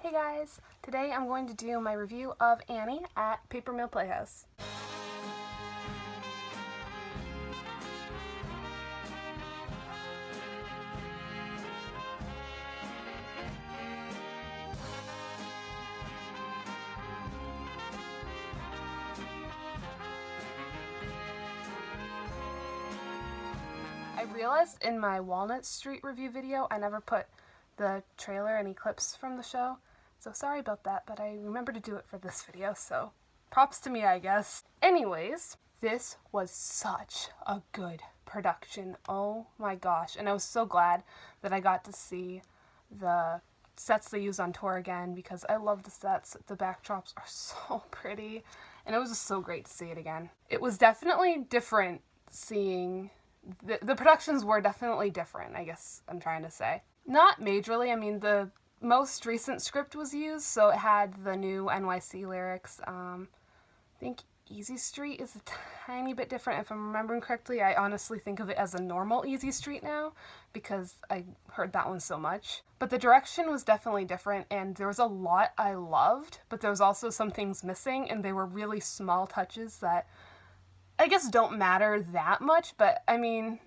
Hey guys! Today I'm going to do my review of Annie at Paper Mill Playhouse. I realized in my Walnut Street review video I never put the trailer, any clips from the show, so sorry about that, but I remembered to do it for this video, so props to me, I guess. Anyways, this was such a good production. Oh my gosh, and I was so glad that I got to see the sets they use on tour again because I love the sets. The backdrops are so pretty, and it was just so great to see it again. It was definitely different seeing the productions were definitely different, I guess I'm trying to say. Not majorly, I mean, the most recent script was used, so it had the new NYC lyrics. I think Easy Street is a tiny bit different, if I'm remembering correctly. I honestly think of it as a normal Easy Street now, because I heard that one so much. But the direction was definitely different, and there was a lot I loved, but there was also some things missing, and they were really small touches that I guess don't matter that much, but I mean,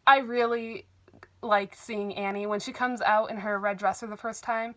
I really like seeing Annie when she comes out in her red dress for the first time.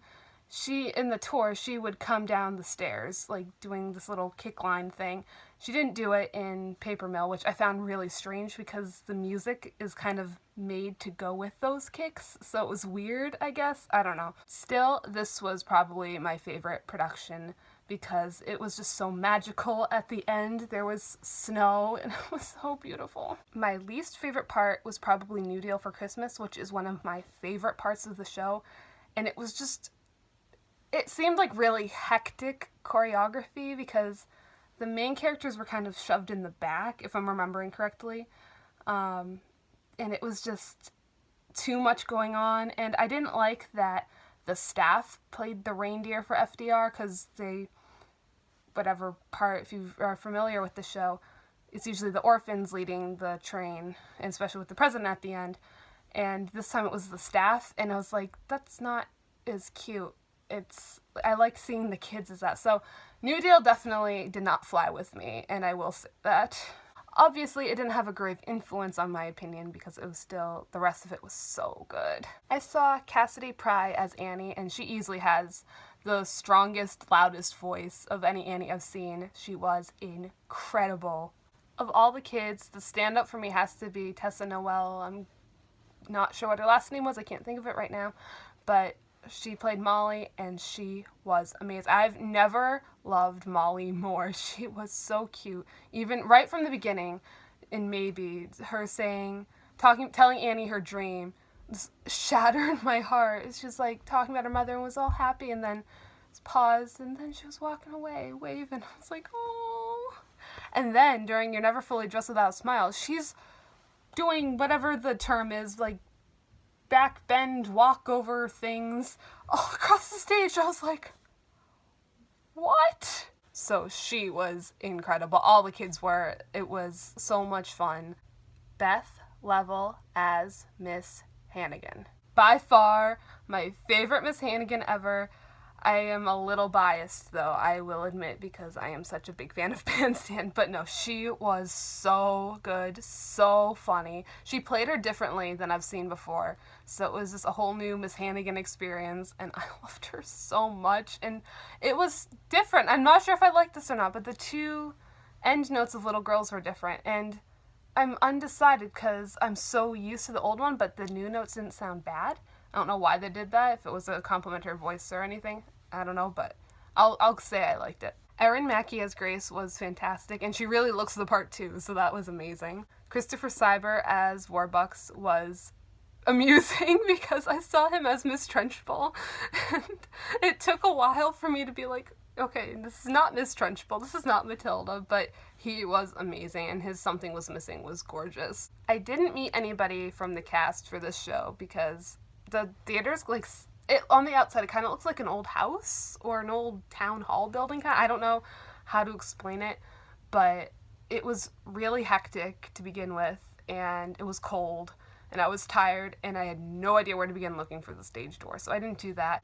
In the tour, she would come down the stairs, like doing this little kick line thing. She didn't do it in Paper Mill, which I found really strange because the music is kind of made to go with those kicks, so it was weird, I guess. I don't know. Still, this was probably my favorite production because it was just so magical at the end. There was snow and it was so beautiful. My least favorite part was probably New Deal for Christmas, which is one of my favorite parts of the show, and it was just, it seemed like really hectic choreography because the main characters were kind of shoved in the back, if I'm remembering correctly, and it was just too much going on, and I didn't like that the staff played the reindeer for FDR because whatever part, if you are familiar with the show, it's usually the orphans leading the train, and especially with the president at the end, and this time it was the staff, and I was like, that's not as cute. I like seeing the kids as that. So New Deal definitely did not fly with me, and I will say that. Obviously, it didn't have a grave influence on my opinion because it was still, the rest of it was so good. I saw Cassidy Pry as Annie, and she easily has the strongest, loudest voice of any Annie I've seen. She was incredible. Of all the kids, the stand-up for me has to be Tessa Noel. I'm not sure what her last name was, I can't think of it right now, but she played Molly, and she was amazing. I've never loved Molly more. She was so cute. Even right from the beginning, in Maybe, her telling Annie her dream shattered my heart. It's just like talking about her mother and was all happy, and then paused, and then she was walking away, waving. I was like, oh. And then during You're Never Fully Dressed Without a Smile, she's doing whatever the term is, like back bend walkover things all across the stage. I was like, what? So she was incredible. All the kids were. It was so much fun. Beth Level as Miss Hannigan. By far my favorite Miss Hannigan ever. I am a little biased, though, I will admit, because I am such a big fan of Bandstand, but no, she was so good, so funny. She played her differently than I've seen before, so it was just a whole new Miss Hannigan experience, and I loved her so much, and it was different. I'm not sure if I like this or not, but the two end notes of Little Girls were different, and I'm undecided because I'm so used to the old one, but the new notes didn't sound bad. I don't know why they did that, if it was a complimentary voice or anything. I don't know, but I'll say I liked it. Erin Mackey as Grace was fantastic, and she really looks the part too, so that was amazing. Christopher Cyber as Warbucks was amusing because I saw him as Miss Trunchbull, and it took a while for me to be like, okay, this is not Miss Trunchbull, this is not Matilda, but he was amazing, and his Something Was Missing was gorgeous. I didn't meet anybody from the cast for this show because the theater's like, on the outside, it kind of looks like an old house or an old town hall building. I don't know how to explain it, but it was really hectic to begin with, and it was cold, and I was tired, and I had no idea where to begin looking for the stage door, so I didn't do that.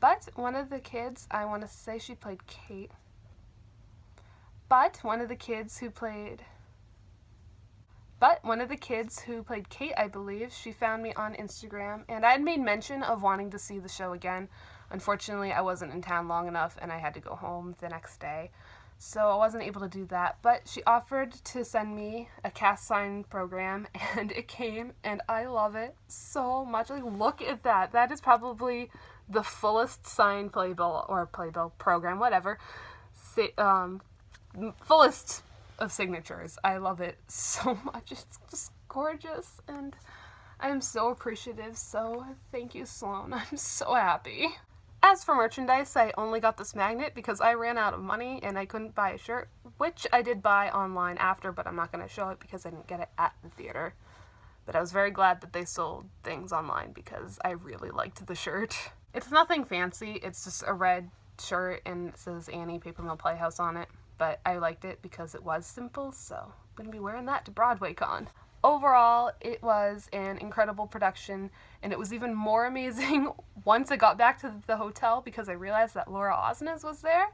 But one of the kids, I want to say she played Kate, but one of the kids who played Kate, I believe, she found me on Instagram, and I had made mention of wanting to see the show again. Unfortunately, I wasn't in town long enough, and I had to go home the next day, so I wasn't able to do that. But she offered to send me a cast sign program, and it came, and I love it so much. Like, look at that. That is probably the fullest signed playbill program, whatever. Fullest of signatures. I love it so much. It's just gorgeous, and I am so appreciative, so thank you, Sloan. I'm so happy. As for merchandise, I only got this magnet because I ran out of money and I couldn't buy a shirt, which I did buy online after, but I'm not going to show it because I didn't get it at the theater. But I was very glad that they sold things online because I really liked the shirt. It's nothing fancy, it's just a red shirt and it says Annie Paper Mill Playhouse on it. But I liked it because it was simple, so I'm going to be wearing that to BroadwayCon. Overall, it was an incredible production, and it was even more amazing once I got back to the hotel because I realized that Laura Osnes was there,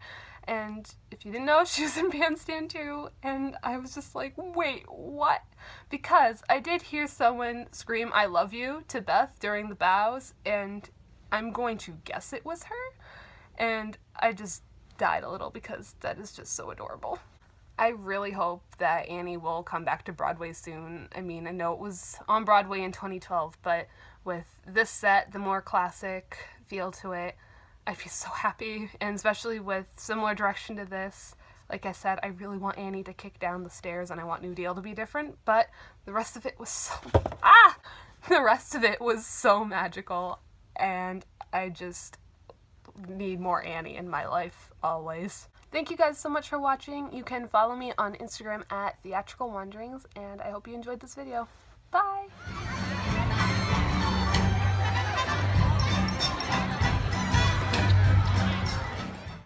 and if you didn't know, she was in Bandstand too, and I was just like, wait, what? Because I did hear someone scream, "I love you" to Beth during the bows, and I'm going to guess it was her, and I just died a little because that is just so adorable. I really hope that Annie will come back to Broadway soon. I mean, I know it was on Broadway in 2012, but with this set, the more classic feel to it, I'd be so happy, and especially with similar direction to this. Like I said, I really want Annie to kick down the stairs, and I want New Deal to be different, but the rest of it was so magical, and I just need more Annie in my life always. Thank you guys so much for watching. You can follow me on Instagram at TheatricalWanderings, and I hope you enjoyed this video. Bye!